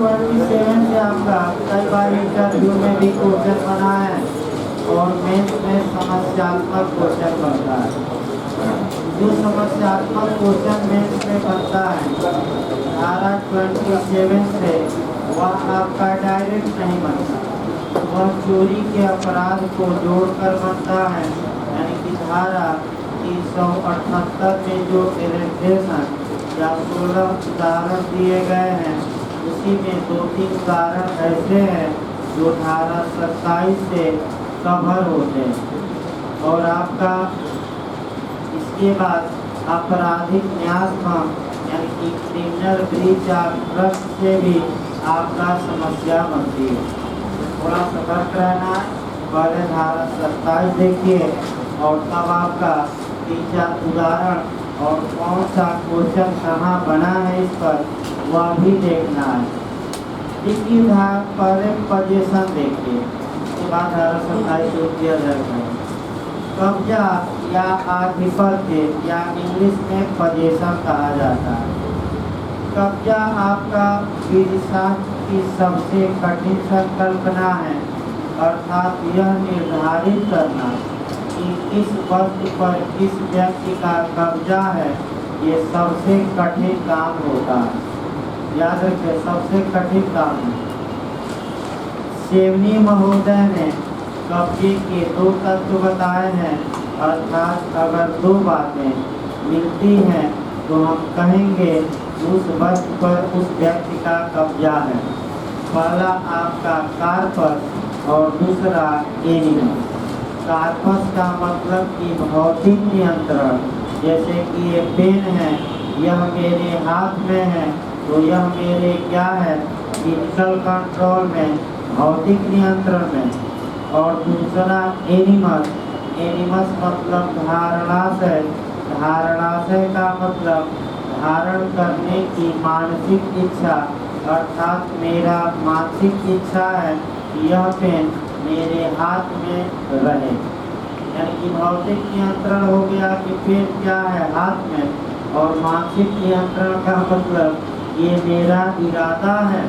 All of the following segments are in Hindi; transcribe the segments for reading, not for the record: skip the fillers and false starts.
27 से आपका कई बार इंटरव्यू में भी क्वेश्चन बना है और मेंस में समस्यात्मक क्वेश्चन बनता है। जो समस्यात्मक क्वेश्चन मेंस में बनता है धारा 27 से वह आपका डायरेक्ट नहीं बनता, वह चोरी के अपराध को जोड़कर बनता है। यानी कि धारा 378 में जो एलिगेशन या 16 उदाहरण दिए गए हैं उसी में 2-3 उदाहरण ऐसे हैं जो धारा 27 से कवर होते हैं। और आपका इसके बाद आपराधिक न्यास यानी कि क्रिमिनल ब्रीच ऑफ ट्रस्ट से भी आपका समस्या बनती है। थोड़ा सतर्क रहना है। पहले धारा 27 देखिए और तब आपका 3-4 उदाहरण और कौन सा क्वेश्चन कहाँ बना है इस पर वह भी देखना है। इसकी धारा पहले पोजीशन देखिए, उसके बाद धारा 27 जो दिया जाएगा कब्जा या आधिपत्य या इंग्लिश में पोजीशन कहा जाता है। कब्जा आपका विधिशास्त्र की सबसे कठिन संकल्पना है, अर्थात यह निर्धारित करना कि किस वस्तु पर किस व्यक्ति का कब्जा है, ये सबसे कठिन काम होता है। याद रखिए, सबसे कठिन काम है। सेवनी महोदय ने कब्जे के 2 तत्व बताए हैं, अर्थात अगर 2 बातें मिलती हैं तो हम कहेंगे उस वस्तु पर उस व्यक्ति का कब्जा है। पहला आपका कार्पस और दूसरा एनिमस। कार्पस का मतलब कि भौतिक नियंत्रण, जैसे कि ये पेन है, यह मेरे हाथ में है तो यह मेरे क्या है, फिजिकल कंट्रोल में, भौतिक नियंत्रण में। और दूसरा एनिमस। एनिमस मतलब धारणाशय। धारणाशय का मतलब धारण करने की मानसिक इच्छा, अर्थात मेरा मानसिक इच्छा है कि यह पेन मेरे हाथ में रहे। यानी कि भौतिक नियंत्रण हो गया कि पेन क्या है, हाथ में, और मानसिक नियंत्रण का मतलब ये मेरा इरादा है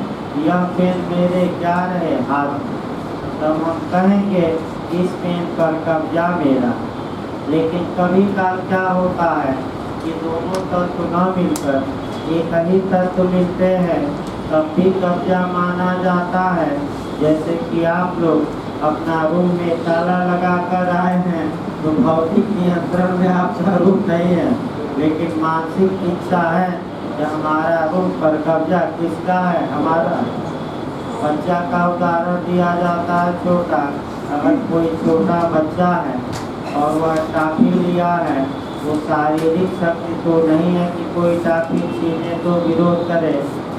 यह पेन मेरे क्या रहे, हाथ में। तब हम कहेंगे इस पेन पर कब्जा मेरा। लेकिन कभी काल क्या होता है कि दोनों तत्व न मिलकर एक ही तत्व मिलते हैं, तब भी कब्जा माना जाता है। जैसे कि आप लोग अपना रूम में ताला लगा कर आए हैं तो भौतिक नियंत्रण में आपका रूम नहीं है, लेकिन मानसिक इच्छा है कि हमारा रूम पर कब्जा किसका है, हमारा। बच्चा का उदाहरण दिया जाता है छोटा। अगर कोई छोटा बच्चा है और वह टॉफी लिया है, वो शारीरिक शक्ति तो नहीं है कि कोई टॉफी छीने तो विरोध करे,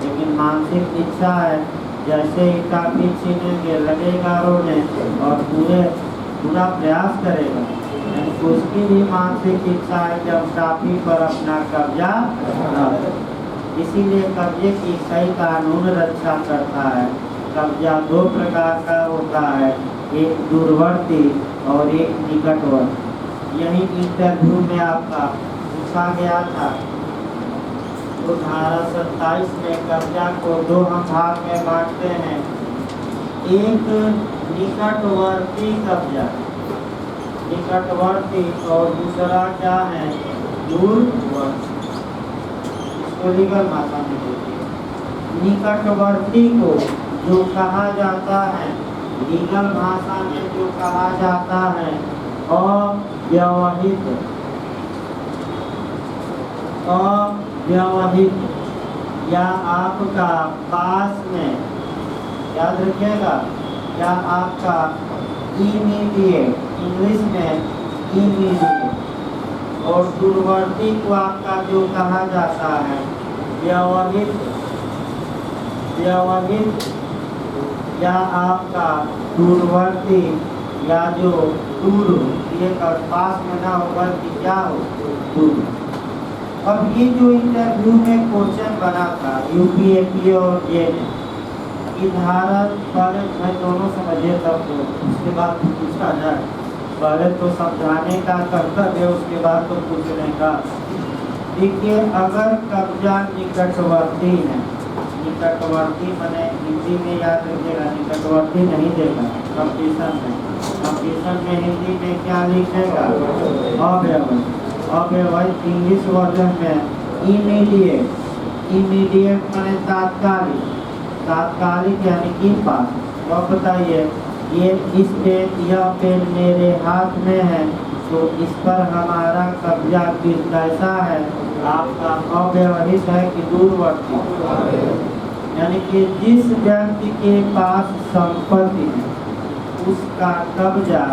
लेकिन मानसिक इच्छा है। जैसे ही टॉफी छीनेंगे लगेगा रोने और पूरा प्रयास करेगा। उसकी भी मानसिक इच्छा है कि हम टॉफी पर अपना कब्जा रखें। इसीलिए कब्जे की कई कानून रक्षा करता है। कब्जा 2 प्रकार का होता है, एक दूरवर्ती और एक निकटवर्ती। यही इंटरव्यू में आपका पूछा गया था। तो धारा 27 में कब्जा को 2 हम भाग में बांटते हैं। एक निकटवर्ती कब्जा, निकटवर्ती, और दूसरा क्या है, दूरवर्ती। इसको लीगल भाषा में देखिए। निकटवर्ती को जो कहा जाता है, लीगल भाषा में जो कहा जाता है अव्यवहित। अव्यवहित या आपका पास में, याद रखिएगा, या आपका इमीडिएट, इंग्लिश में इमीडिएट। और दूरवर्ती को आपका जो कहा जाता है व्यवहित। व्यवहित या आपका दूरवर्ती, या जो दूर, ये पास में ना होगा कि क्या हो, दूर। अब ये जो इंटरव्यू में क्वेश्चन बना था यूपीएपी और जेएनए की धारा, पहले मैं दोनों समझिए तब तो उसके बाद पूछा जाए। पहले तो समझाने का कर्तव्य है, उसके बाद तो पूछने का। देखिए, अगर कब्जा निकटवर्ती है, निकटवर्ती मैंने हिंदी में याद रखिएगा, निकटवर्ती नहीं देगा कंपटीशन में। कंपटीशन में हिंदी में क्या लिखेगा? अव्यवहित। अव्यवहित इंग्लिश वर्जन में इमीडिएट। इमीडिएट मैंने तात्कालिक। तात्कालिक यानी कि पास। तो बताइए ये इस पेन, यह पेन मेरे हाथ में है, तो इस पर हमारा कब्जा कैसा है? आपका अव्यवहित है कि दूरवर्ती? यानी कि जिस व्यक्ति के पास संपत्ति है उसका कब्जा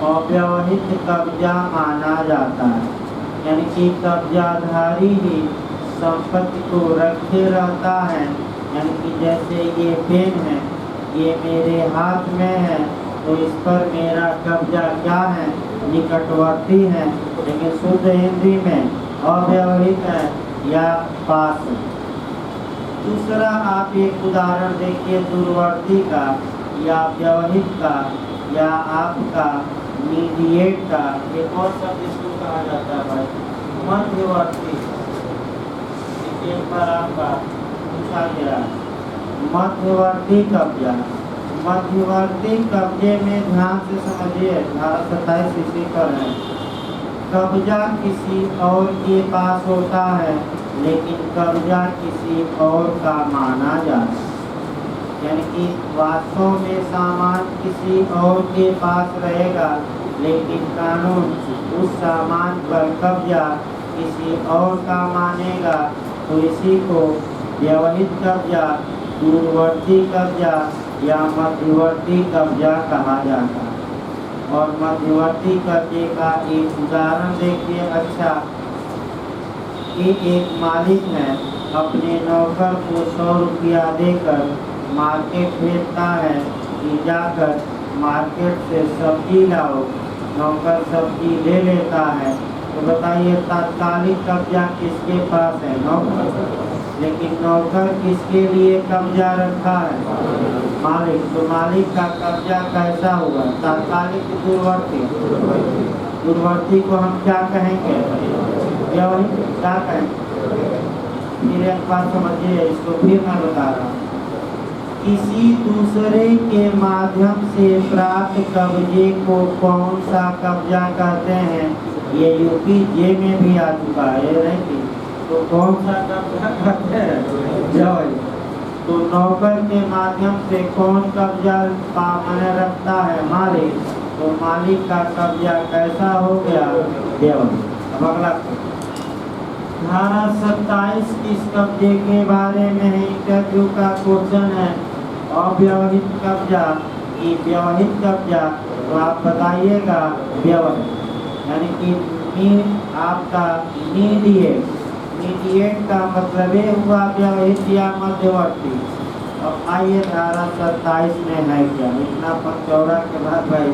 अव्यवहित कब्जा माना जाता है। यानी कि कब्जाधारी ही संपत्ति को रखे रहता है। यानी कि जैसे ये पेन है, ये मेरे हाथ में है, तो इस पर मेरा कब्जा क्या है? निकटवर्ती है। लेकिन शुद्ध हिंदी में अव्यवहित है या पास है। दूसरा आप एक उदाहरण देखिए दूरवर्ती का या व्यवहित का या आपका मीडिएट का। एक और शब्द इसको कहा जाता है भाई मध्यवर्ती। एक बार आपका पूछा गया मध्यवर्ती कब्जा। मध्यवर्ती कब्जे में ध्यान से समझिए, धारा 27 इसी पर है। कब्जा किसी और के पास होता है लेकिन कब्जा किसी और का माना जाता है। यानी कि वास्तव में सामान किसी और के पास रहेगा लेकिन कानून उस सामान पर कब्जा किसी और का मानेगा, तो इसी को व्यवहित कब्जा, दूरवर्ती कब्जा या मध्यवर्ती कब्जा कहा जाता है। और मध्यवर्ती कब्जे का एक उदाहरण देखिए। अच्छा, कि एक मालिक है अपने नौकर को 100 रुपया देकर मार्केट भेजता है कि जाकर मार्केट से सब्जी लाओ। नौकर सब्जी ले लेता है। तो बताइए तात्कालिक कब्जा किसके पास है? नौकर। लेकिन नौकर किसके लिए कब्जा रखा है? मालिक। तो मालिक का कब्जा कैसा हुआ? तात्कालिक की दूरवर्ती? दूरवर्ती को हम क्या कहेंगे? व्यवहित। क्या कहेंगे? फिर एक बात समझिए, इसको फिर मैं बता रहा हूँ। किसी दूसरे के माध्यम से प्राप्त कब्जे को कौन सा कब्जा कहते हैं? ये यूपी जे में भी आ चुका है, नहीं? तो कौन सा कब्जा कहते हैं? व्यवहित। तो नौकर के माध्यम से कौन कब्जा माने रखता है? मालिक। तो मालिक का कब्जा कैसा हो गया? व्यवहित। अब अगला धारा 27 किस कब्जे के बारे में है? इंटरव्यू का क्वेश्चन है। अव्यवहित कब्जा कि व्यवहित कब्जा? तो आप बताइएगा व्यवहित। यानी कि आपका मीडिएट। मीडिएट का मतलब ये हुआ व्यवहित या मध्यवर्ती। अब आइए धारा 27 में है क्या? इतना पंचौरा के बाद भाई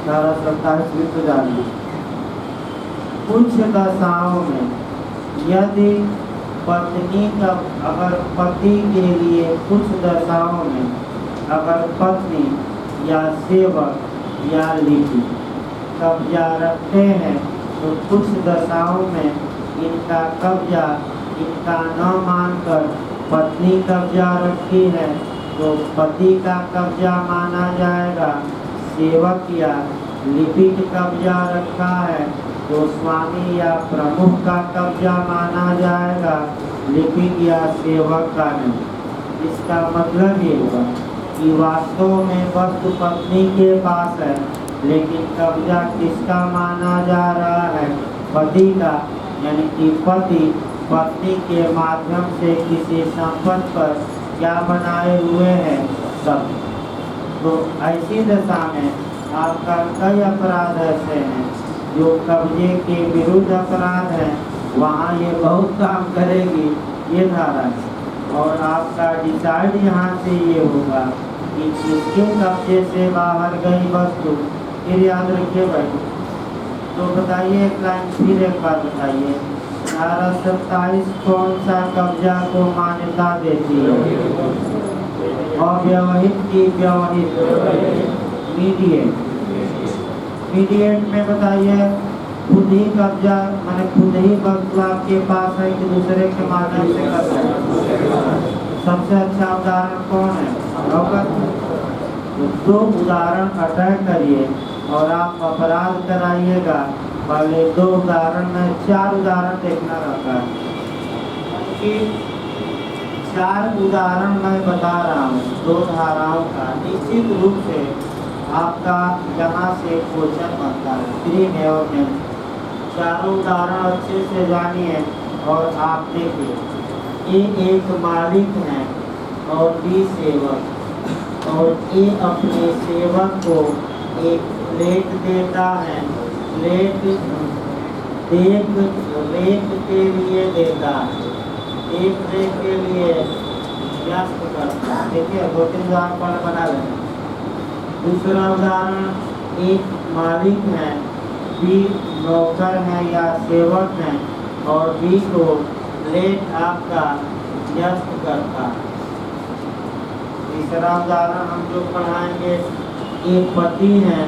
धारा 27 भी तो जानिए। कुछ दशाओं में यदि पत्नी का, अगर पति के लिए कुछ दशाओं में अगर पत्नी या सेवक या लिपि कब्जा रखते हैं, तो कुछ दशाओं में इनका कब्जा इनका न मानकर पत्नी कब्जा रखी है तो पति का कब्जा माना जाएगा। सेवक या लिपिक कब्जा रखा है तो स्वामी या प्रमुख का कब्जा माना जाएगा, लिपिक या सेवक का नहीं। इसका मतलब ये हुआ कि वास्तव में वस्तु पत्नी के पास है लेकिन कब्जा किसका माना जा रहा है? पति का। यानी कि पति पत्नी के माध्यम से किसी संपत्ति पर क्या बनाए हुए हैं? सब। तो ऐसी दशा में आपका कई अपराध ऐसे हैं जो कब्जे के विरुद्ध अपराध है, वहाँ ये बहुत काम करेगी ये धारा है। और आपका डिसाइड यहाँ से ये होगा कि किसके कब्जे से बाहर गई वस्तु। फिर याद रखिए भाई। तो बताइए एक लाइन फिर एक बार बताइए, धारा 27 कौन सा कब्जा को मान्यता देती है? अव्यवहित की व्यवहित? मीडिएट। मीडिएट में बताइए खुद ही कब्जा माने खुद ही वस्तु आपके पास है कि दूसरे के माध्यम से कब्जा? सबसे अच्छा उदाहरण कौन है? अवगत। तो 2 उदाहरण अटैक करिए और आप अपराध कराइएगा। पहले 2 उदाहरण में 4 उदाहरण देखना रहता है कि 4 उदाहरण मैं बता रहा हूँ 2 धाराओं का। निश्चित रूप से आपका यहाँ से क्वेश्चन बनता है फ्री में और में। चारों उदाहरण अच्छे से जानिए और आप देखिए। ए एक मालिक है और बी सेवक, और ए अपने सेवक को एक प्लेट देता है। प्लेट रेक के लिए देता है, एक रेक के लिए व्यस्त करता है। देखिए 2-3 उदाहरण बना लें। दूसरा उदाहरण, एक मालिक है, बी नौकर है या सेवक है, और बी को प्लेट आपका व्यस्त करता है। तीसरा उदाहरण हम जो पढ़ाएंगे, एक पति है,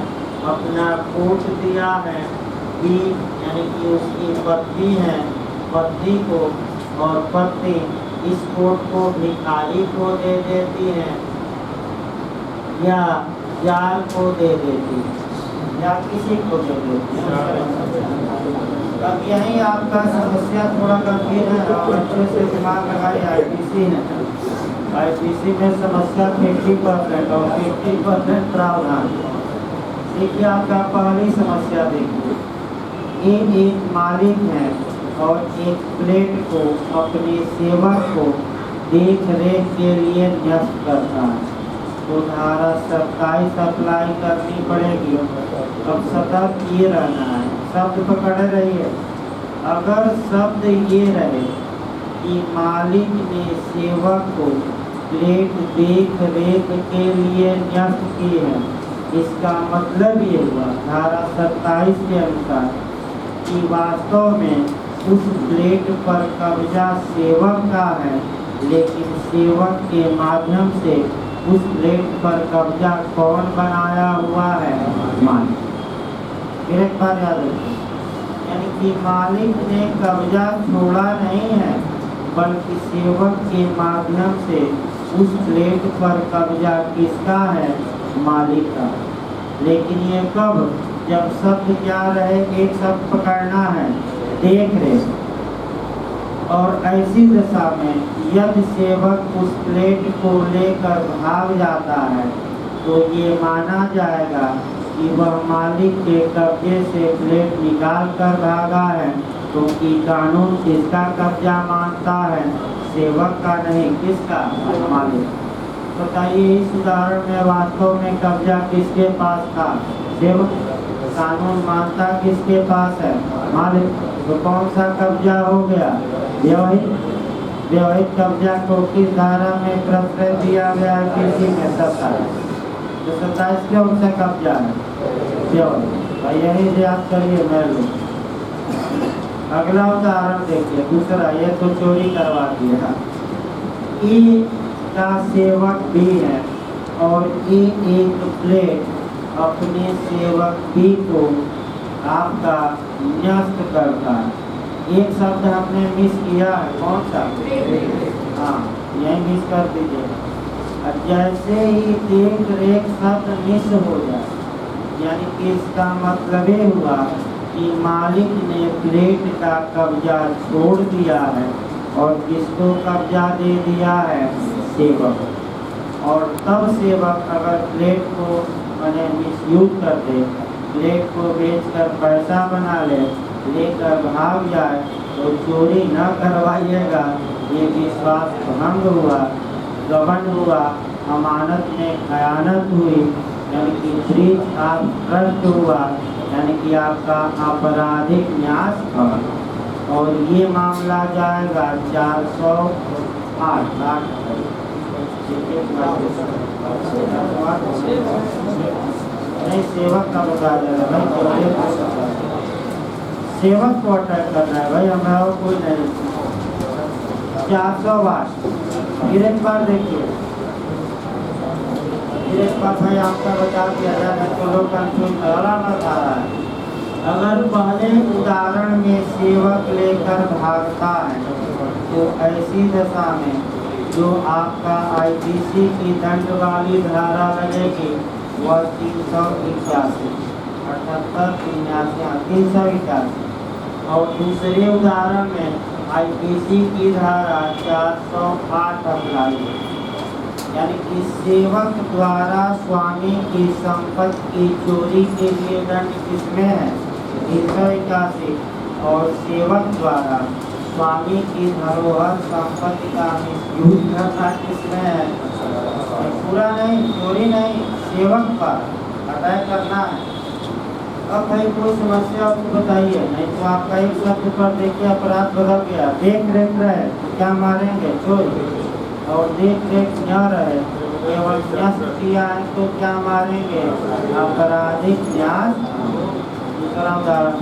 अपना कोट दिया है, बी यानी कि उसकी पत्नी है, पत्नी को, और पत्नी इस कोट को भिखारी को दे देती है या जाल को दे देती है या किसी को दे देती है। अब यही आपका समस्या थोड़ा गंभीर है और अच्छे से दिमाग लगाइए। आईपीसी में समस्या 50% और 50% प्रावधान। देखिए आपका पहली समस्या देखिए। एक मालिक है और एक प्लेट को अपने सेवक को देख रेख के लिए न्यस्त करता है। तो धारा 27 अप्लाई करनी पड़ेगी। अब सतर्क ये रहना है, शब्द पकड़े रहिए। अगर शब्द ये रहे कि मालिक ने सेवक को प्लेट देख रेख के लिए न्यस्त की है, इसका मतलब ये हुआ धारा 27 के अनुसार कि वास्तव में उस प्लेट पर कब्जा सेवक का है, लेकिन सेवक के माध्यम से उस प्लेट पर कब्जा कौन बनाया हुआ है? मालिक। फिर एक बार याद रखिए, यानी कि मालिक ने कब्जा छोड़ा नहीं है, बल्कि सेवक के माध्यम से उस प्लेट पर कब्जा किसका है? मालिक का। लेकिन ये कब? जब शब्द क्या रहे? एक शब्द पकड़ना है, देख रेख। और ऐसी दशा में यदि सेवक उस प्लेट को लेकर भाग जाता है तो ये माना जाएगा कि वह मालिक के कब्जे से प्लेट निकाल कर भागा है, क्योंकि कानून किसका कब्जा मानता है? सेवक का, नहीं किसका? मालिक। बताइए इस उदाहरण में वास्तव में कब्जा किसके पास था? सेवक। कानून मानता किसके पास है? मालिक। तो कौन सा कब्जा हो गया? व्यवहित। व्यवहित कब्जा को किस धारा में प्रश्रय दिया गया है? कृषि में 27। तो 27 कौन सा कब्जा है? व्यवहित। यही याद करिए। मैं अगला उदाहरण देखिए, दूसरा। ये तो चोरी करवा दिया। ई का सेवक बी है और ई एक प्लेट अपने सेवक बी को आपका न्यस्त करता है। एक शब्द हमने मिस किया है, कौन सा? हाँ, यही मिस कर दीजिए। जैसे ही देख रेख शब्द मिस हो जाए, यानी कि इसका मतलब ये हुआ कि मालिक ने प्लेट का कब्जा छोड़ दिया है और किसको कब्जा दे दिया है? सेवक। और तब सेवक अगर प्लेट को मैंने मिसयूज कर दे, प्लेट को बेचकर पैसा बना ले, लेकर भाग जाए, तो चोरी न करवाइएगा। ये विश्वास भंग हुआ, गबन हुआ, अमानत में खयानत हुई, यानी कि ब्रीच ऑफ ट्रस्ट हुआ, यानी कि आपका आपराधिक न्यास था। और ये मामला जाएगा 408। नहीं, सेवक का बता देना भाई, सेवक को अटैक करना है भाई, हमें और कोई नहीं। 408। फिर एक बार देखिए, फिर एक बार भाई आपका बता दिया जाए तो लोग कंफ्यूज मत आ रहा है। अगर पहले उदाहरण में सेवक लेकर भागता है तो ऐसी दशा में जो आपका आईपीसी की दंड वाली धारा लगेगी वह 381, 381। और दूसरे उदाहरण में आईपीसी की धारा 408 अप्लाई है। यानी कि सेवक द्वारा स्वामी की संपत्ति की चोरी के लिए दंड किसमें है 381, और सेवक द्वारा स्वामी की धरोहर संपत्ति का मिसयूज करना किसमें है, पूरा नहीं, चोरी नहीं, सेवक पर अटैक करना है। अब भाई कोई समस्या आपको बताइए, नहीं तो आपका एक शब्द पर देखिए अपराध बदल गया। देख रेख रहे तो क्या मारेंगे, चोरी, और देख रेख न रहे केवल न्यास किया है तो क्या मारेंगे, आपराधिक न्यास। दूसरा उदाहरण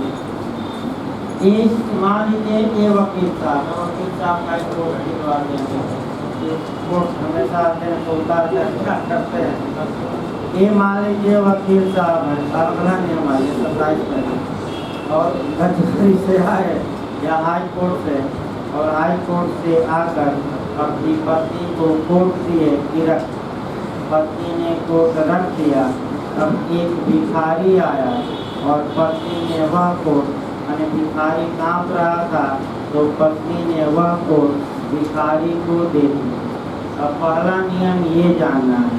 मान लीजिए ये वकील साहब का कोर्ट गिरवा देंगे, कोर्ट हमेशा आते हैं तो उतार करते हैं। ये मान लीजिए वकील साहब हैं, अपना नियम है 27 में, और कचहरी से आए या हाई कोर्ट से, और हाई कोर्ट से आकर अपनी पत्नी को कोर्ट दिए गिरफ्त, पत्नी ने कोर्ट रख दिया। अब एक भिखारी आया और पत्नी ने वह कोर्ट, यानी भिखारी कांप रहा था तो पत्नी ने वह कोर्ट भिखारी को दे दी। अब पहला नियम ये जानना है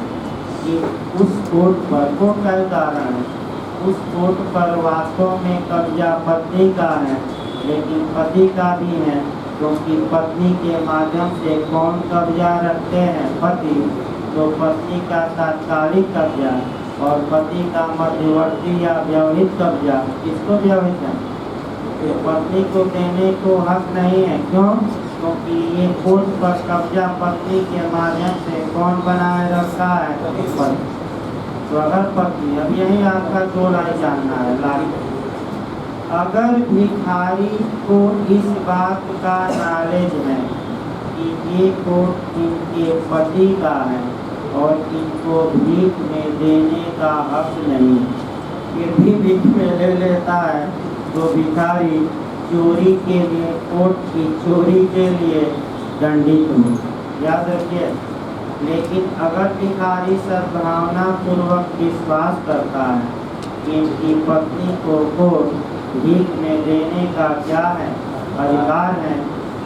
कि उस कोर्ट पर, कोर्ट का उदाहरण है, उस कोर्ट पर वास्तव में कब्जा पत्नी का है, लेकिन पति का भी है, क्योंकि पत्नी के माध्यम से कौन कब्जा रखते हैं, पति। तो पत्नी का तात्कालिक कब्जा और पति का मध्यवर्ती या व्यवहित कब्जा, किसको व्यवहित है, तो पत्नी को देने को हक नहीं है। क्यों? क्योंकि ये कोर्ट पर कब्जा पत्नी के माध्यम से कौन बनाए रखा है, पति। तो अगर पत्नी, अब यही आपका दो राय जानना है, अगर भिखारी को इस बात का नॉलेज है कि ये कोर्ट इनके पति का है और इनको भीख में देने का हक नहीं, फिर भी भीख में ले लेता है, तो भिखारी चोरी के लिए, कोर्ट की चोरी के लिए दंडित हो, याद रखिए। लेकिन अगर भिखारी सद्भावना पूर्वक विश्वास करता है कि इनकी पत्नी को कोर्ट भीख में देने का क्या है, अधिकार है,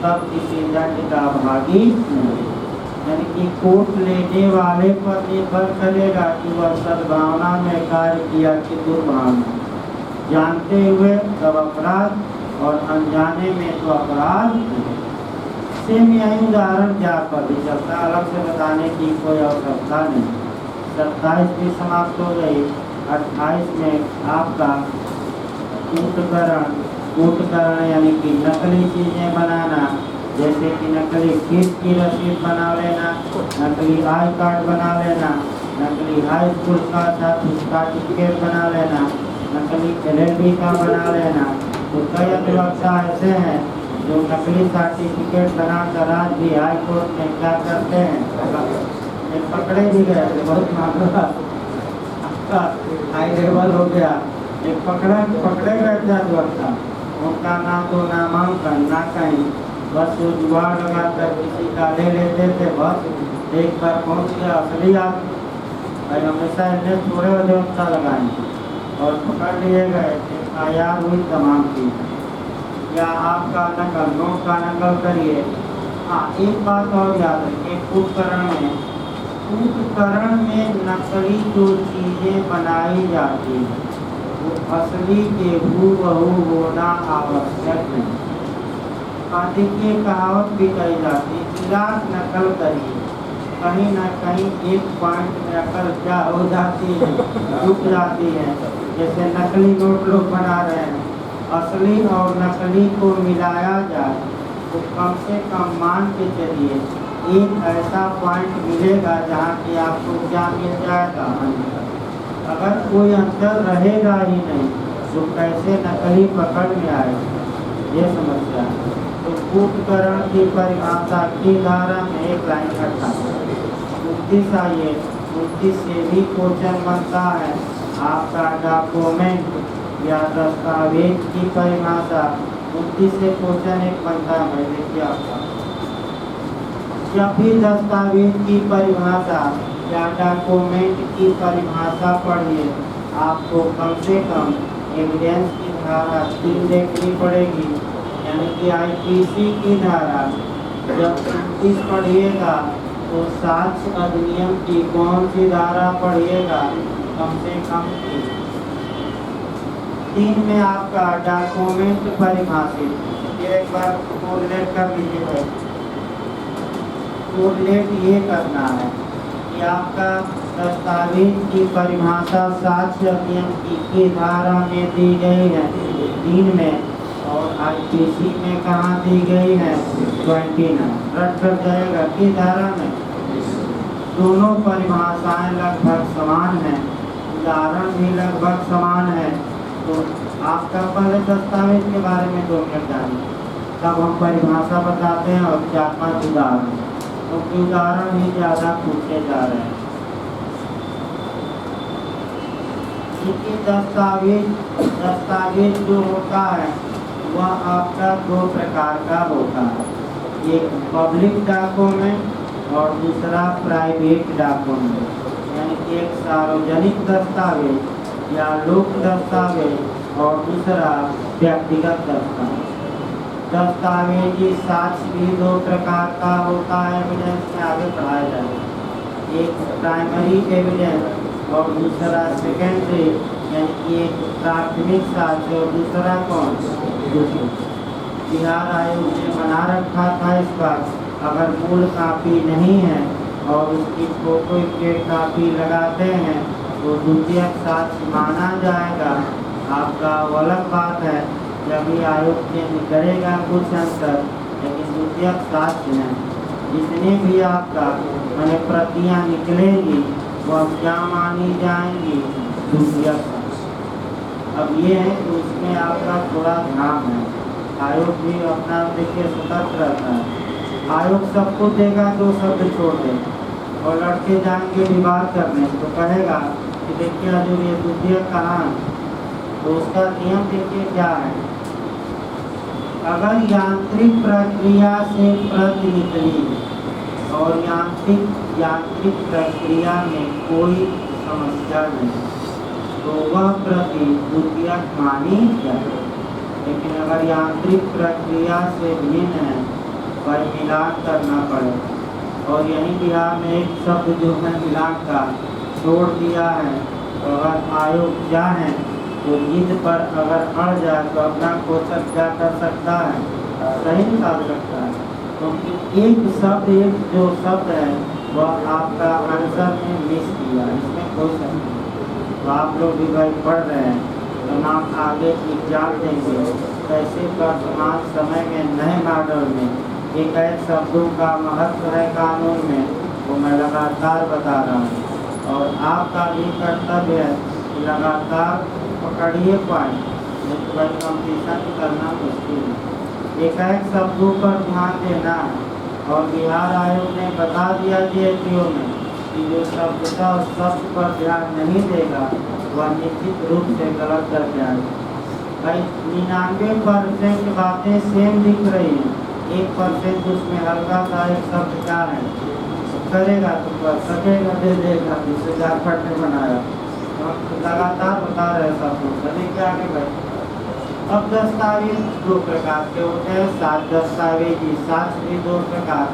तब किसी दंड का भागी नहीं। यानी कि कोर्ट लेने वाले पर निर्भर करेगा कि वह सद्भावना में कार्य किया कि दुर्भावना, जानते हुए तब अपराध और अनजाने में तो अपराध। सेम यही उदाहरण क्या पर भी चलता, अलग से बताने की कोई आवश्यकता नहीं। 27 भी समाप्त हो गई। 28 में आपका कूटकरण यानी कि नकली चीज़ें बनाना, जैसे कि नकली फीस की रसीद बना लेना, नकली आई कार्ड बना लेना, नकली हाई स्कूल का सर्टिफिकेट बना लेना, नकली LLB का बना लेना। तो कई अधिवक्ता ऐसे हैं जो नकली सर्टिफिकेट बनाकर आज भी हाई कोर्ट में क्या करते हैं, एक पकड़े भी गए, बहुत मामला आपका हाई लेवल हो गया, एक पकड़े गए थे अधिवक्ता, उनका ना तो नामांकन ना कहीं, बस वो जुगाड़ लगाकर किसी का ले लेते थे, बस एक बार पहुँच गया असली आदमी, भाई हमेशा इन्हें थोड़े अधिवक्ता लगाएंगे, और पकड़ लिए गए, आयार हुई तमाम चीज़। या आपका नकल, नोट का नकल करिए। हाँ, एक बात और याद रखिए, कूटकरण में नकली जो चीज़ें बनाई जाती हैं वो असली के हूबहू होना आवश्यक है। देखिए कहावत भी कही जाती है, चिराग नकल करिए, कहीं ना कहीं एक पॉइंट में नकल क्या हो जाती है, रुक जाती है। जैसे नकली नोट लोग बना रहे हैं, असली और नकली को मिलाया जाए तो कम से कम मान के चलिए एक ऐसा पॉइंट मिलेगा जहाँ कि आपको क्या मिल जाएगा, अगर कोई अंतर रहेगा ही नहीं तो कैसे नकली पकड़ में आएगा, ये समस्या है। तो कूटकरण की परिभाषा की धारा में एक लाइन रखा, 29 से भी क्वेश्चन बनता है। आपका डॉक्यूमेंट या दस्तावेज की परिभाषा 29 से क्वेश्चन एक बनता है। देखिए आपका जब भी दस्तावेज की परिभाषा या डॉक्यूमेंट की परिभाषा पढ़िए, आपको कम से कम एविडेंस की धारा 3 देखनी पड़ेगी, यानी कि आईपीसी की धारा। जब 29 पढ़िएगा तो साक्ष्य अधिनियम की कौन सी धारा पढ़िएगा, कम से कम 3 में आपका डॉक्यूमेंट परिभाषित। ये एक बार कोरिलेट कर लीजिए। कोरिलेट ये करना है कि आपका दस्तावेज की परिभाषा साक्ष्य अधिनियम की धारा में दी गई है 3 में, और आईपीसी में कहाँ दी गई है 29। रट कर जाएगा कि धारा में दोनों परिभाषाएं लगभग समान हैं, उदाहरण भी लगभग समान है। तो आपका पहले दस्तावेज के बारे में 2 मिनट जानिए, तब हम परिभाषा बताते हैं और 4-5 उदाहरण, क्योंकि उदाहरण ही ज़्यादा पूछे जा रहे हैं। क्योंकि दस्तावेज जो होता है वह आपका 2 प्रकार का होता है, एक पब्लिक डॉक्यूमेंट और दूसरा प्राइवेट डॉक्यूमेंट, यानी कि एक सार्वजनिक दस्तावेज या लोक दस्तावेज और दूसरा व्यक्तिगत दस्तावेज। दस्तावेजी साक्ष्य भी 2 प्रकार का होता है, एविडेंस में आगे पढ़ाया जाएगा। एक प्राइमरी एविडेंस और दूसरा सेकेंडरी, यानी कि एक प्राथमिक साक्ष्य और दूसरा कौन दूसरा। बिहार आयोग ने बना रखा था इस पर, अगर मूल कापी नहीं है और उसकी फोटो स्टेट कापी लगाते हैं तो द्वितीयक साक्ष्य माना जाएगा। आपका अलग बात है, जब भी आयोग चेंज करेगा कुछ अंतर, लेकिन द्वितीयक साक्ष्य नहीं। जितने भी आपका मैंने प्रतियाँ निकलेंगी वह क्या मानी जाएंगी, द्वितीयक साक्ष्य। अब ये है कि उसमें आपका थोड़ा ध्यान है, आयोग भी अपना देखिए सतर्क रहता है। आयोग सबको देगा 2 शब्द छोड़ देगा, और लड़के जाएंगे विवाद करने तो कहेगा कि देखिए जो ये द्वितीयक कहाँ है, तो उसका नियम देखिए क्या है। अगर यांत्रिक प्रक्रिया से प्रति निकली और यांत्रिक प्रक्रिया में कोई समस्या नहीं तो वह प्रति द्वितीयक मानी जाए। लेकिन अगर यांत्रिक प्रक्रिया से भिन्न है पर मिलान करना पड़ेगा, और यही बिहार में एक शब्द जो है मिलान का छोड़ दिया है, तो अगर आयोग चाहे तो जिद पर अगर अड़ जाए तो अपना क्वेश्चन क्या कर सकता है, सही निकाल सकता है। क्योंकि एक जो शब्द है वह आपका आंसर में मिस किया, इसमें कोई शक नहीं। तो आप लोग भी भाई पढ़ रहे हैं, तो हम आगे एग्जाम देंगे कैसे वर्तमान समय में नए मॉडल में एक शब्दों का महत्व है कानून में, वो मैं लगातार बता रहा हूँ। और आपका भी कर्तव्य है कि लगातार पकड़िए पॉइंट, नहीं तो भाई कंपटीशन करना मुश्किल है। एक शब्दों पर ध्यान देना है, और बिहार आयोग ने बता दिया जीएसटीओ में कि जो शब्द पर ध्यान नहीं देगा वह निश्चित रूप से गलत कर जाएगा। भाई 99% बातें सेम दिख रही हैं, 1% उसमें हल्का सा एक शब्द क्या है करेगा तो कर सकेगा, दे देगा, जिससे 4 ने बनाया। तो लगातार बता रहे सब कुछ चले क्या आगे भाई। अब दस्तावेज 2 प्रकार के होते हैं, दस्तावेजी साक्ष्य भी 2 प्रकार।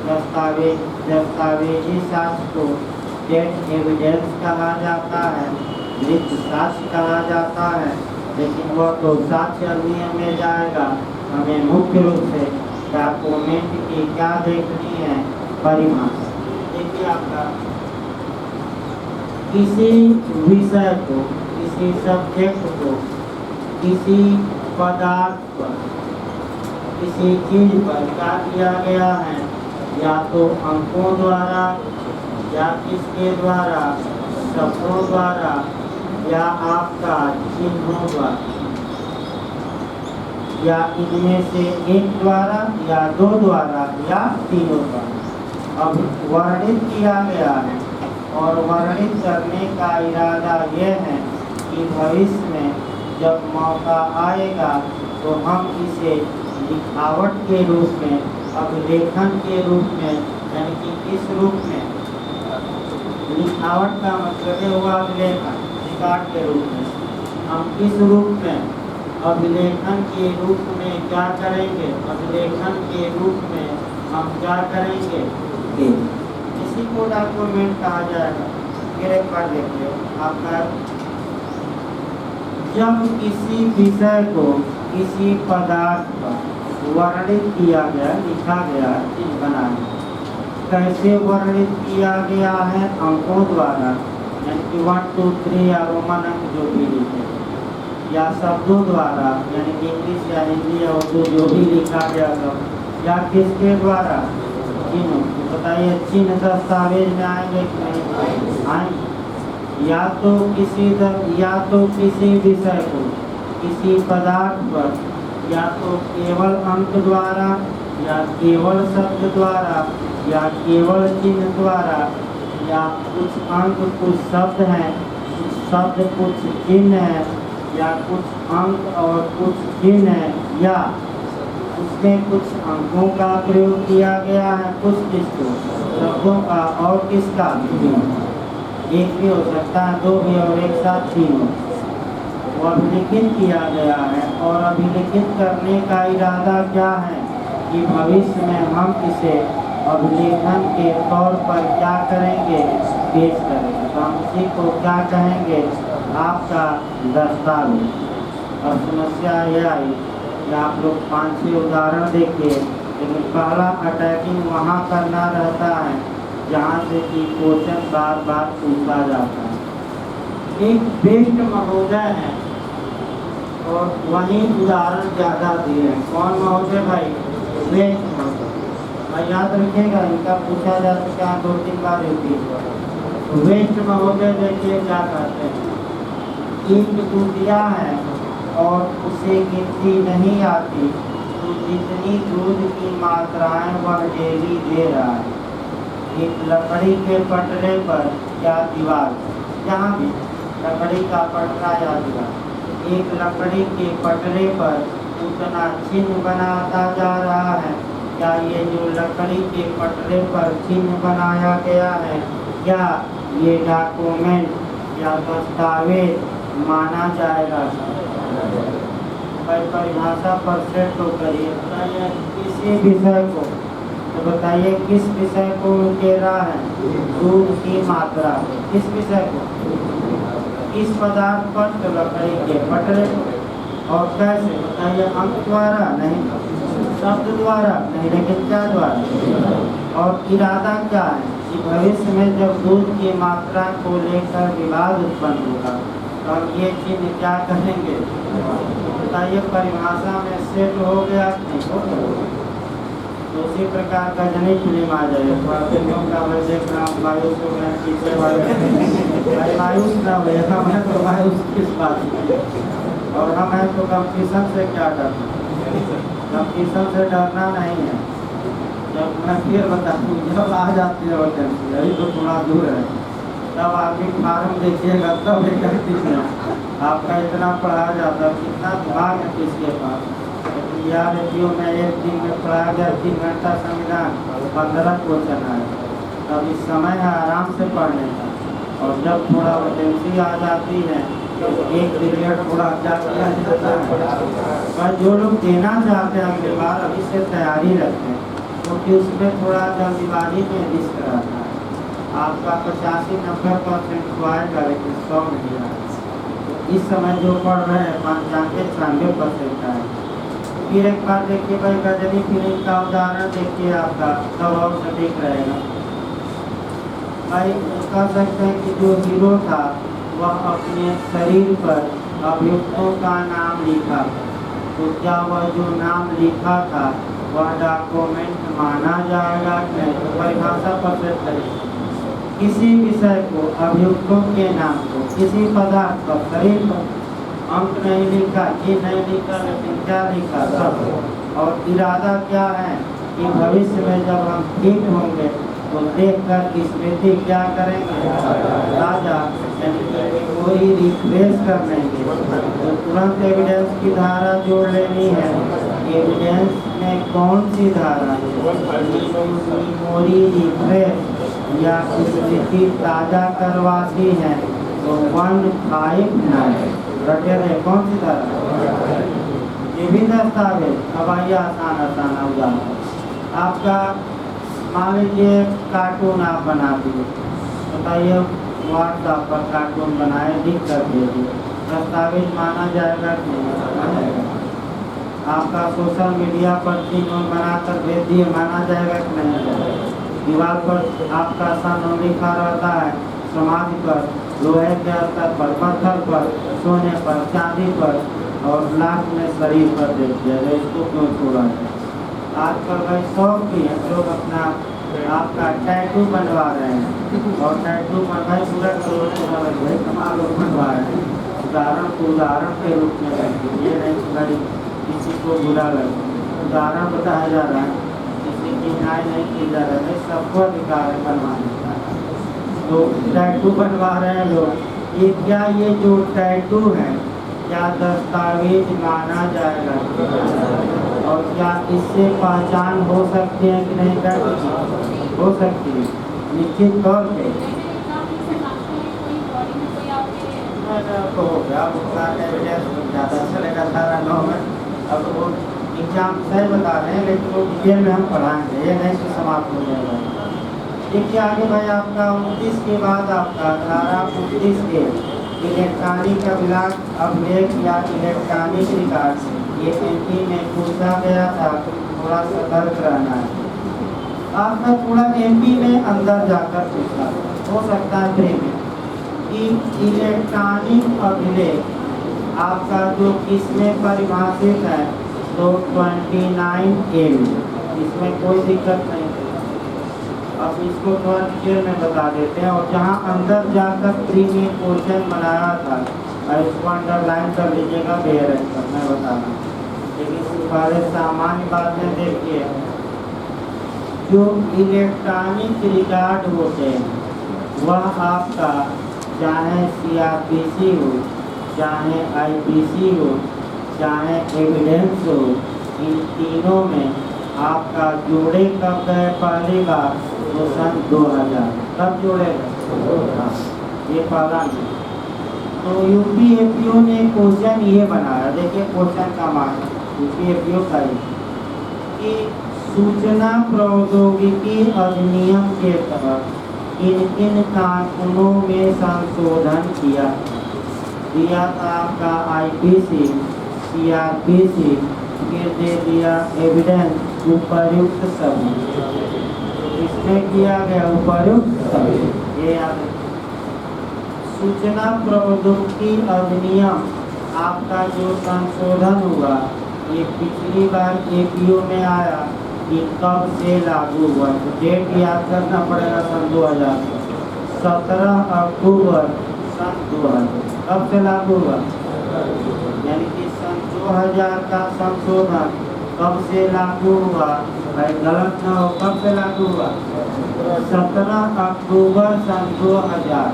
दस्तावेजी साक्ष्य को डेट एविडेंस कहा जाता है, लिखित साक्ष्य कहा जाता है, लेकिन वह तो साक्ष्य अधिनियम में जाएगा। हमें मुख्य रूप से डॉक्यूमेंट की क्या देखनी है, परिभाषा। देखिए आपका किसी विषय को, किसी सब्जेक्ट को, किसी पदार्थ पर, किसी चीज पर क्या किया गया है, या तो अंकों द्वारा या किसके द्वारा, शब्दों द्वारा या आपका चिन्हों द्वारा, या इनमें से एक द्वारा या 2 द्वारा या तीनों द्वारा अब वर्णित किया गया है। और वर्णित करने का इरादा यह है कि भविष्य में जब मौका आएगा तो हम इसे लिखावट के रूप में, अभिलेखन के रूप में यानी कि इस रूप में लिखावट का मतलब हुआ अभिलेखन, रिकॉर्ड के रूप में। हम इस रूप में अभिलेखन के रूप में क्या करेंगे, अभिलेखन के रूप में हम क्या करेंगे, इसी को डॉक्यूमेंट कहा जाएगा। फिर एक बार देखिए आपका, जब किसी विषय को किसी पदार्थ पर वर्णित किया गया, लिखा गया, चीज बनाया, कैसे वर्णित किया गया है, अंकों द्वारा, यानी कि 1 2 3 या रोमन अंक जो भी लिखे, या शब्दों द्वारा, यानी कि इंग्लिश या हिंदी या उर्दू जो भी लिखा गया सब, या किसके द्वारा, चिन्ह। बताइए चिन्ह दस्तावेज में आएंगे कि नहीं आएंगे? या तो किसी विषय को किसी पदार्थ पर या तो केवल अंक द्वारा, या केवल शब्द द्वारा, या केवल चिन्ह द्वारा, या कुछ अंक कुछ शब्द हैं, कुछ शब्द कुछ चिन्ह है, या कुछ अंक और कुछ चिन्ह है, या उसमें कुछ अंकों का प्रयोग किया गया है, कुछ किसको शब्दों का और किसका, एक भी हो सकता है, दो भी और एक साथ तीन हो। वो अभिलिखित किया गया है, और अभिलिखित करने का इरादा क्या है कि भविष्य में हम इसे अभिलेखन के तौर पर क्या करेंगे, पेश करेंगे। तो हम उसी को क्या कहेंगे, आपका दस्तावेज। और समस्या यह आई कि आप लोग 5-6 उदाहरण देखिए, लेकिन पहला अटैकिंग वहाँ करना रहता है जहाँ से कि क्वेश्चन बार बार पूछा जाता है। एक बेस्ट महोदय है और वहीं उदाहरण ज़्यादा दिए हैं। कौन महोदय भाई? बेस्ट महोदय। याद रखिएगा, इनका पूछा जा चुका है 2-3 बार रिपीट। वेस्ट महोदय देखिए क्या कहते हैं, एक दूधिया है और उसे गिनती नहीं आती, तो जितनी दूध की मात्राएं वह डेली दे रहा है। एक लकड़ी के पटरे पर या दीवार, जहाँ भी लकड़ी का पटरा या दीवार, एक लकड़ी के पटरे पर उतना चिन्ह बनाता जा रहा है। क्या ये जो लकड़ी के पटरे पर चिन्ह बनाया गया है, क्या ये डॉक्यूमेंट या दस्तावेज माना जाएगा? परिभाषा पर सेट तो करिए। बताइए किसी विषय को, तो बताइए किस विषय को कह रहा है, दूध की मात्रा। किस विषय को, किस पदार्थ पर, तो लकड़ी के पटरे को। और कैसे, बताइए अंक द्वारा नहीं, शब्द द्वारा नहीं, लेकिन क्या द्वारा। और इरादा क्या है कि भविष्य में जब दूध की मात्रा को लेकर विवाद उत्पन्न होगा तो हम ये चिन्ह क्या करेंगे। बताइए परिभाषा में सेट हो गया नहीं। तो उसी प्रकार का गजनी फिल्म आ जाए, फिल्मों का मैं देख रहा हूँ, मायूस हो गया पीछे वाले, मायूस ना हुए, हम है तो मायूस किस बात की, और हम है तो कंपटीशन से क्या डरना, कंपटीशन से डरना नहीं है। जब मैं फिर बताऊँ, जब आ जाती है वैकेंसी, अभी तो थोड़ा दूर है, तब आगे फार्म देखिएगा, तब वैकेंसी में आपका इतना पढ़ाया जाता है, कितना दिमाग है किसके पास। याद रखियो, मैं एक दिन में पढ़ाया गया 3 घंटा संविधान, 15 क्वेश्चन आए। तब इस समय है आराम से पढ़ने का, और जब थोड़ा वैकेंसी आ जाती है तो एक पीरियड थोड़ा क्या किया जाता है। पर जो लोग देना चाहते हैं अगली बार, अभी से तैयारी रखें, क्योंकि तो उसमें थोड़ा जल्दीबाजी में रिस्क रहता है। आपका 85-90% तो आएगा, लेकिन 100 नहीं आएगा। इस समय जो पढ़ रहे हैं 95-96% आएगा। फिर एक बार देखिए भाई, गजनी फिल्म का उदाहरण देखिए आपका, तब और सटीक रहेगा। भाई कह सकते हैं कि जो हीरो था वह अपने शरीर पर अभियुक्तों का नाम लिखा, तो क्या वह जो नाम लिखा था वह डॉक्यूमेंट माना जाएगा कि नहीं। तो परिभाषा पर सेट करिए, किसी विषय को अभियुक्तों के नाम को किसी पदार्थ पर शरीर पर, अंक नहीं लिखा, ये नहीं लिखा, लेकिन क्या लिखा सब। और इरादा क्या है कि भविष्य में जब हम ठीक होंगे तो देखकर स्मृति क्या करेंगे, ताजा, कोई रिफ्रेश कर लेंगे। तो तुरंत एविडेंस की धारा जोड़ लेनी है। एविडेंस में इसमें कौन सी धारा मेमोरी रिफ्रेश या स्मृति ताज़ा करवाती है? तो 159 रटे रहे कौन सी धारा? ये भी दस्तावेज। अब आइए आसान आसान उदाहरण। आपका मान लीजिए कार्टून आप बना दिए, बताइए व्हाट्सएप पर कार्टून बनाए लिख कर दे दिए, दस्तावेज माना जाएगा कि नहीं माना जाएगा? आपका सोशल मीडिया पर चीज बनाकर भेज दिए, माना जाएगा कि नहीं? दीवार पर आपका सन लिखा रहता है, समाज पर, लोहे के स्तर पर, पत्थर पर, सोने पर, चांदी पर और लाख में शरीर पर देख दिया जाए, इसको क्यों छोड़ा जाए? आजकल भाई शौक भी है, लोग अपना आपका टैटू बनवा रहे हैं और टैटू बनवाए पूरा भाई कमाल लोग बनवा रहे हैं। उदाहरण के रूप में ये नहीं कि भाई किसी को बुरा लगे, उदाहरण बताया जा रहा है, किसी की न्याय नहीं की जा रहा है, सबको अधिकार है बनवाने का। तो टैटू बनवा रहे हैं लोग, ये क्या ये जो टैटू है क्या दस्तावेज माना जाएगा? और क्या इससे पहचान हो सकती है कि नहीं? हो सकती है निश्चित तौर पे। तो हो गया उसका एविडेंस ज़्यादा चलेगा सारा 9 में। अब वो एग्जाम सही बता रहे हैं, लेकिन वो डिटेल में हम पढ़ाएंगे, ये नहीं कि समाप्त हो जाएगा। देखिए आगे भाई आपका 29 के बाद आपका धारा 29 के इलेक्ट्रॉनिक अभिलेख या इलेक्ट्रॉनिक रिकॉर्ड, ये एमपी में पूछा गया था, थोड़ा सतर्क रहना है। आपका थोड़ा एमपी में अंदर जाकर पूछा हो सकता है प्री में कि इलेक्ट्रॉनिक अभिलेख आपका जो किसमें परिभाषित है, तो 29A में, इसमें कोई दिक्कत नहीं। अब इसको थोड़ा डिटेल में बता देते हैं। और जहाँ अंदर जाकर प्री में क्वेश्चन बनाया था, इसको अंडरलाइन कर लीजिएगा, बेयर मैं बता रहा हूँ, लेकिन इसके बारे सामान्य बातें देखिए। जो इलेक्ट्रॉनिक रिकॉर्ड होते हैं वह आपका चाहे CRPC हो, चाहे IPC हो, चाहे एविडेंस हो, इन तीनों में आपका जोड़े कब गए पहली बार? तो सन 2000। कब जोड़े? ये पहला नहीं। तो UPFO ने क्वेश्चन ये बनाया, देखिए क्वेश्चन का मान UPFO का ही कि सूचना प्रौद्योगिकी अधिनियम के तहत किन किन कानूनों में संशोधन दिया था आपका IPC, CRPC, फिर दे दिया एविडेंस, उपर्युक्त सभी। इसमें किया गया उपर्युक्त सभी, ये याद है। सूचना प्रौद्योगिकी अधिनियम आपका जो संशोधन हुआ, ये पिछली बार APO में आया कि कब से लागू हुआ, तो डेट याद करना पड़ेगा, सन 2000, 17 अक्टूबर सन 2000। कब से लागू हुआ? यानी कि सन 2000 का संशोधन कब से लागू हुआ? भाई गलत ना हो, कब से लागू हुआ? 17 अक्टूबर सन 2000।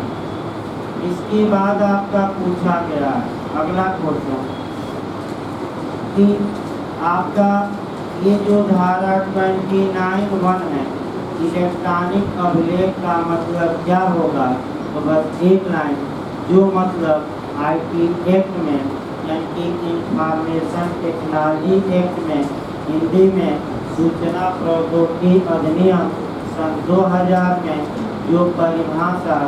इसके बाद आपका पूछा गया अगला क्वेश्चन कि आपका ये जो धारा 29(1) है, इलेक्ट्रॉनिक अभिलेख का मतलब क्या होगा? तो बस एक लाइन, जो मतलब IT एक्ट में यानी कि इंफॉर्मेशन टेक्नोलॉजी एक्ट में हिंदी में सूचना प्रौद्योगिकी अधिनियम सन 2000 में जो परिभाषा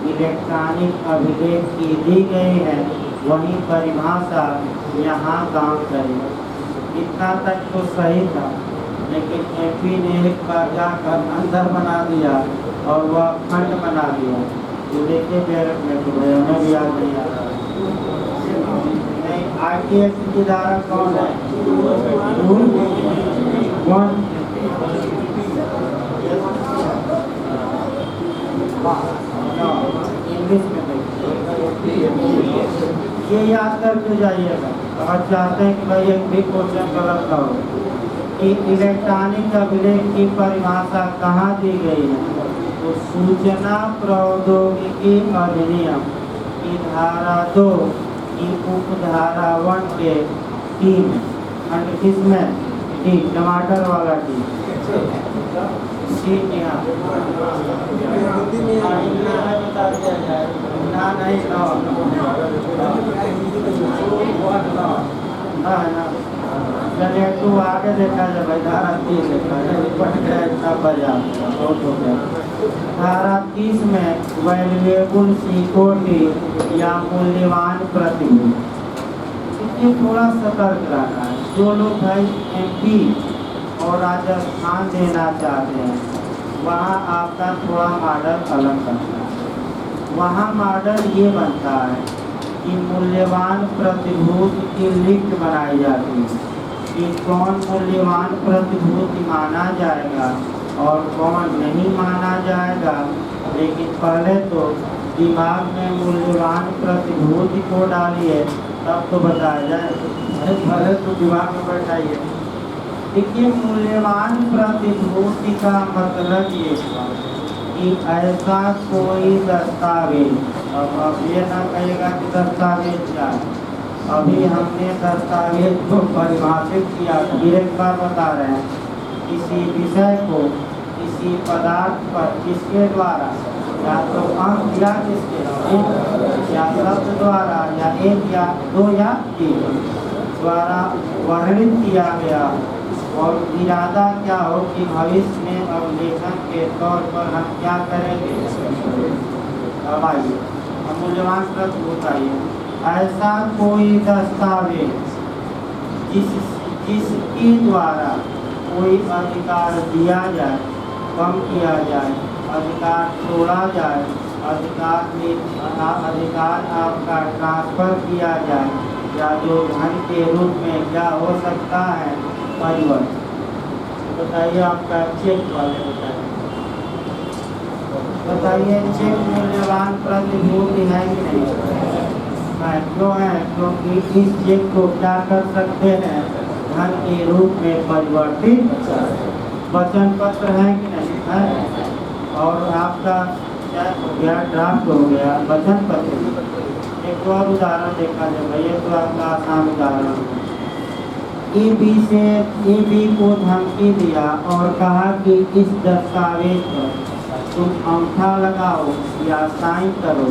इलेक्ट्रॉनिक अभिलेख की दी गई है, वही परिभाषा यहाँ काम करेगी। इतना तक तो सही था, लेकिन MP ने एक बार जाकर अंदर बना दिया और वह खंड बना दिया, जो देखिए बैरक में तो भाई हमें भी याद नहीं आ रहा। ITX की धारा कौन है? इंग्लिश में ये याद करके जाइएगा। अगर चाहते हैं कि भाई एक भी क्वेश्चन गलत ना हो कि इलेक्ट्रॉनिक अभिलेख की परिभाषा कहाँ दी गई है, तो सूचना प्रौद्योगिकी अधिनियम की धारा 2 की उपधारा 1 के 3 खंड किसमें ठीक, टमाटर वाला ठीक। ठीक है, हाँ। बता दिया जाए ना, नहीं ना। चलिए तू आगे देखा जाए भाई, धारा 30 देखा जाए, पट गया इतना बजा बहुत हो गया। धारा 30 में वैल्यूएबल सिक्योरिटी या मूल्यवान प्रतिभूति, इसमें थोड़ा सतर्क रहना है। जो लोग भाई MP और राजस्थान देना चाहते हैं, वहाँ आपका थोड़ा मॉडल अलग बनता है। वहाँ मॉडल ये बनता है कि मूल्यवान प्रतिभूति की लिस्ट बनाई जाती है कि कौन मूल्यवान प्रतिभूति माना जाएगा और कौन नहीं माना जाएगा। लेकिन पहले तो दिमाग में मूल्यवान प्रतिभूति को डालिए, तब तो बताया जाए। पहले तो दिमाग में बैठाइए। देखिए, मूल्यवान प्रतिभूति का मतलब ये कि ऐसा कोई दस्तावेज, अब ये ना कहेगा कि दस्तावेज क्या है। अभी हमने दस्तावेज को परिभाषित किया, फिर एक बार बता रहे हैं। किसी विषय को किसी पदार्थ पर किसके द्वारा, या तो अंक या किसके या शब्द द्वारा, या एक या दो या तीन द्वारा वर्णित किया गया, और इरादा क्या हो कि भविष्य में अवलेखन के तौर पर हम क्या करेंगे। अब आइए, मूल्यवान प्रतिभूति आइए। ऐसा कोई दस्तावेज जिसके द्वारा कोई अधिकार दिया जाए, कम किया जाए, अधिकार छोड़ा जाए, अधिकार आपका ट्रांसफर किया जाए, या जो धन के रूप में क्या हो सकता है, परिवर्तन। बताइए, आपका चेक वाले बताइए, चेक मूल्यवान प्रतिभूति है कि नहीं है? क्यों है? क्योंकि इस चेक को क्या कर सकते हैं, धन के रूप में परिवर्तित। वचन पत्र है कि नहीं है? और आपका क्या हो गया, ड्राफ्ट हो गया, वचन पत्र। एक और उदाहरण देखा जाए भैया, तो आपका आसान उदाहरण। AB को धमकी दिया और कहा कि इस दस्तावेज पर तुम अंगूठा लगाओ या साइन करो,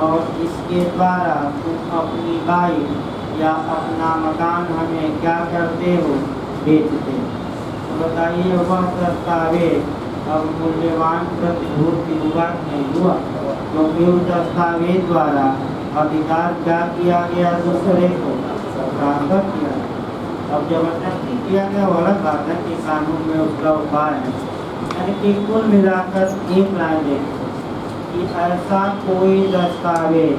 और इसके द्वारा तुम अपनी बाइक या अपना मकान हमें क्या करते हो, बेचते। तो बताइए, वह दस्तावेज अब मूल्यवान प्रतिभूति हुआ नहीं हुआ? क्योंकि उस दस्तावेज द्वारा अधिकार क्या किया गया, दूसरे को ट्रांसफर किया। अब जबरदस्ती किया गया वो अलग बात है कि कानून में उसका उपाय है। यानी कि कुल मिलाकर एक लाइन देखें कि ऐसा कोई दस्तावेज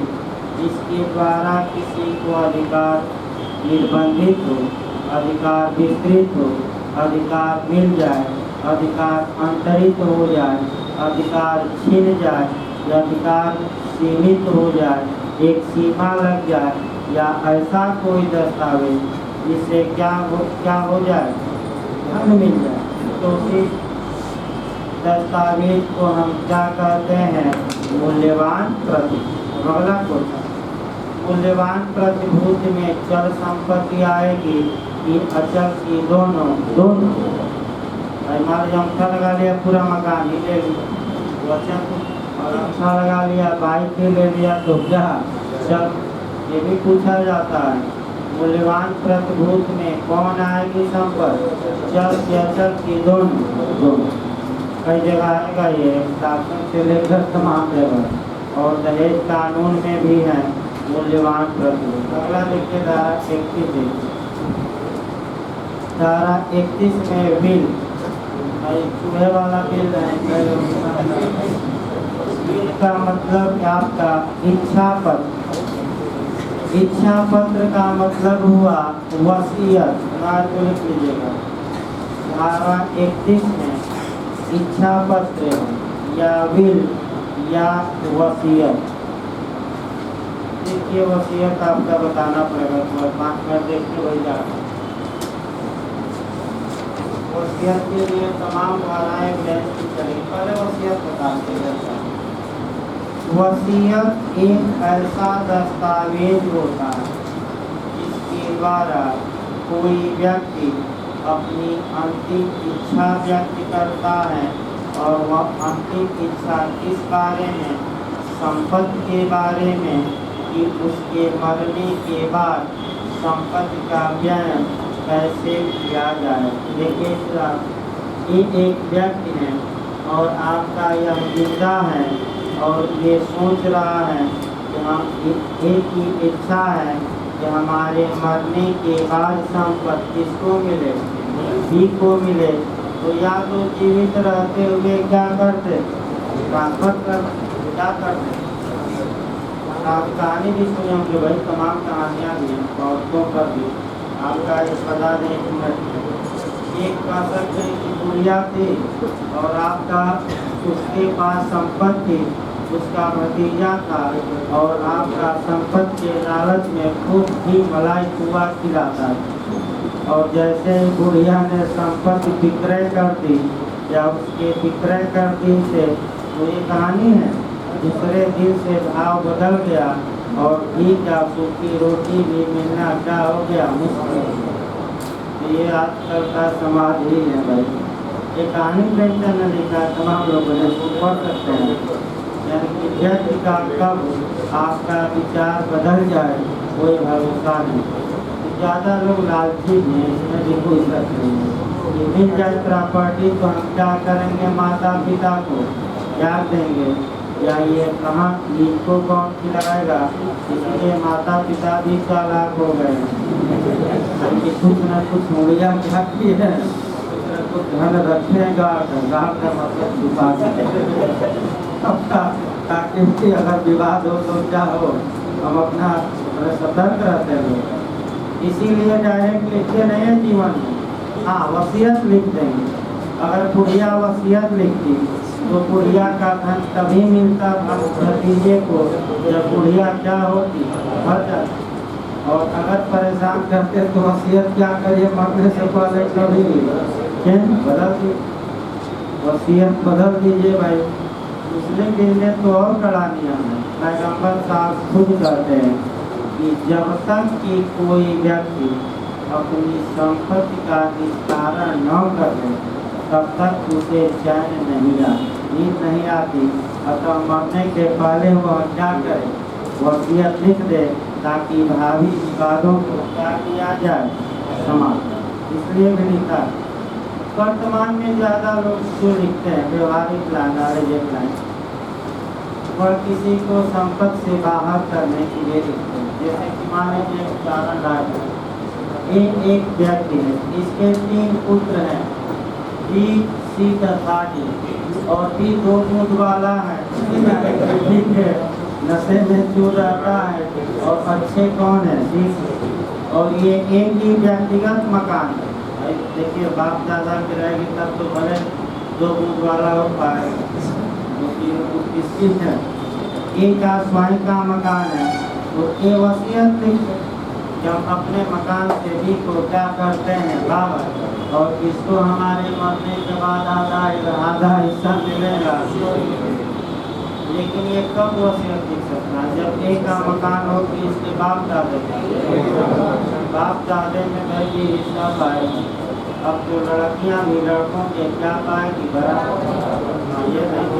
जिसके द्वारा किसी को अधिकार निर्बंधित हो, अधिकार विस्तृत हो, अधिकार मिल जाए, अधिकार अंतरित हो जाए, अधिकार छिन जाए, या अधिकार सीमित हो जाए, एक सीमा लग जाए, या ऐसा कोई दस्तावेज जिससे क्या हो जाए, धन मिल जाए, तो उसी दस्तावेज को हम क्या कहते हैं, मूल्यवान प्रतिभूति। अगला क्वेश्चन, मूल्यवान प्रतिभूति में चल संपत्ति आएगी कि अचल की दोनों। मान लीजिए अंगूठा लगा लिया, पूरा मकान ही ले लिया, वचन, और अंगूठा लगा लिया, बाइक ही ले लिया, तो क्या चल, ये भी पूछा जाता है। मूल्यवान प्रतिभूति में कौन आएगी संपत्ति, चल की अचल की दोनों। कई जगह आएगा ये, शासन से लेकर तमाम जगह, और दहेज कानून में भी है मूल्यवान प्रतिभूति। अगला देखिए, धारा 31। धारा 31 में बिल, चूहे वाला बिल है। बिल का मतलब आपका इच्छा पत्र। इच्छा पत्र का मतलब हुआ वसीयत। तो लिख लीजिएगा, धारा 31 में इच्छा पत्र या विल या वसीयत। देखिए, वसीयत आपका बताना पड़ेगा, तो 5 मिनट देखते वही जा। वसीयत के लिए तमाम धाराएं चलेगी, पहले वसीयत बताते हैं। वसीयत एक ऐसा दस्तावेज होता है जिसके द्वारा कोई व्यक्ति अपनी अंतिम इच्छा व्यक्त करता है और वह अंतिम इच्छा किस बारे में, संपत्ति के बारे में कि उसके मरने के बाद संपत्ति का व्यय कैसे किया जाए। देखिए ये एक व्यक्ति है और आपका यह जिंदा है और ये सोच रहा है कि हम एक ही इच्छा है कि हमारे मरने के बाद संपत्ति किसको मिले, भी को मिले। तो या तो जीवित रहते हुए क्या करते, ट्रांसफर कर क्या करते। आप कहानी भी सुने होंगे भाई, तमाम कहानियाँ भी हैं औरतों पर भी। आपका एक बता दें, एक मिनट, एक कह सकते हैं कि बुढ़िया थी और आपका उसके पास संपत्ति, उसका भतीजा था और आपका संपत्ति के लालच में खूब घी मलाई कुआ खिलाता था। और जैसे ही बुढ़िया ने संपत्ति विक्रय कर दी या उसके विक्रय कर दी से, तो ये कहानी है, दूसरे दिन से भाव बदल गया और घी का सूखी रोटी भी मिलना क्या हो गया, मुश्किल। ये आजकल का समाज ही है भाई। ये कहानी प्रेमचंद ने लिखा, तमाम लोगों ने पढ़ सकते हैं। यानी कि व्यक्ति का कब आपका विचार बदल जाए कोई भरोसा नहीं। ज़्यादा लोग लालची हैं, इसमें भी कोई शक नहीं है। ये मिल जाए प्रॉपर्टी तो हम क्या करेंगे, माता पिता को त्याग देंगे, या ये कहाँ इनको कौन खिलाएगा। इसलिए माता पिता भी चालाक हो गए कि कुछ न कुछ मुड़िया क्या की है, कुछ न कुछ धन रखेगा, गाँव का मतलब छुपा ताकि अगर विवाद हो तो क्या हो, हम अपना सतर्क रहते हैं। इसीलिए डायरेक्ट लिखते नहीं है जीवन में, हाँ वसीयत लिख देंगे। अगर बुढ़िया वसीयत लिखती तो बुढ़िया का धन तभी मिलता भतीजे को जब बुढ़िया क्या होती, मर जाती। और अगर परेशान करते तो वसीयत क्या करिए, मरने से पहले कभी बदल दी, वसीयत बदल दीजिए भाई। मुस्लिम दिन में तो और कड़ा नियम है। पैगम्बर साहब खुद कहते हैं कि जब तक कि कोई व्यक्ति अपनी संपत्ति का निस्तारण न कर ले तब तक उसे चैन नहीं आती, नींद नहीं आती। अतः मरने के पहले वह क्या करे, वसीयत लिख दे ताकि भावी विवादों को क्या किया जाए, समाप्त। इसलिए भी लिखा। वर्तमान में ज़्यादा लोग जो लिखते हैं व्यवहारिक लाइन, वह किसी को संपत्ति से बाहर करने के लिए लिखते हैं। जैसे कि मान लीजिए उदाहरण लाए, एक व्यक्ति है, इसके 3 पुत्र हैं, बी, सी तथा डी, और बी 2 मूड वाला है, ठीक है, नशे में चूर रहता है, और अच्छे कौन है, सी। और ये एक ही व्यक्तिगत मकान है। देखिए बाप दादा की रहेगी तब तो भले 2 मूड वाला हो पाएगा, किसकी है, एक का स्वयं का मकान है। तो ये वसीयत जब अपने मकान से भी को क्या करते हैं बाहर, और इसको हमारे मरने के बाद आधा हिस्सा मिलेगा। लेकिन ये कब वसीयत लिख सकता है, जब एक का मकान हो कि इसके बाप दादे में भाई भी हिस्सा पाएगी। अब तो लड़कियां भी लड़कों के क्या पाएगी, बराबर। ये नहीं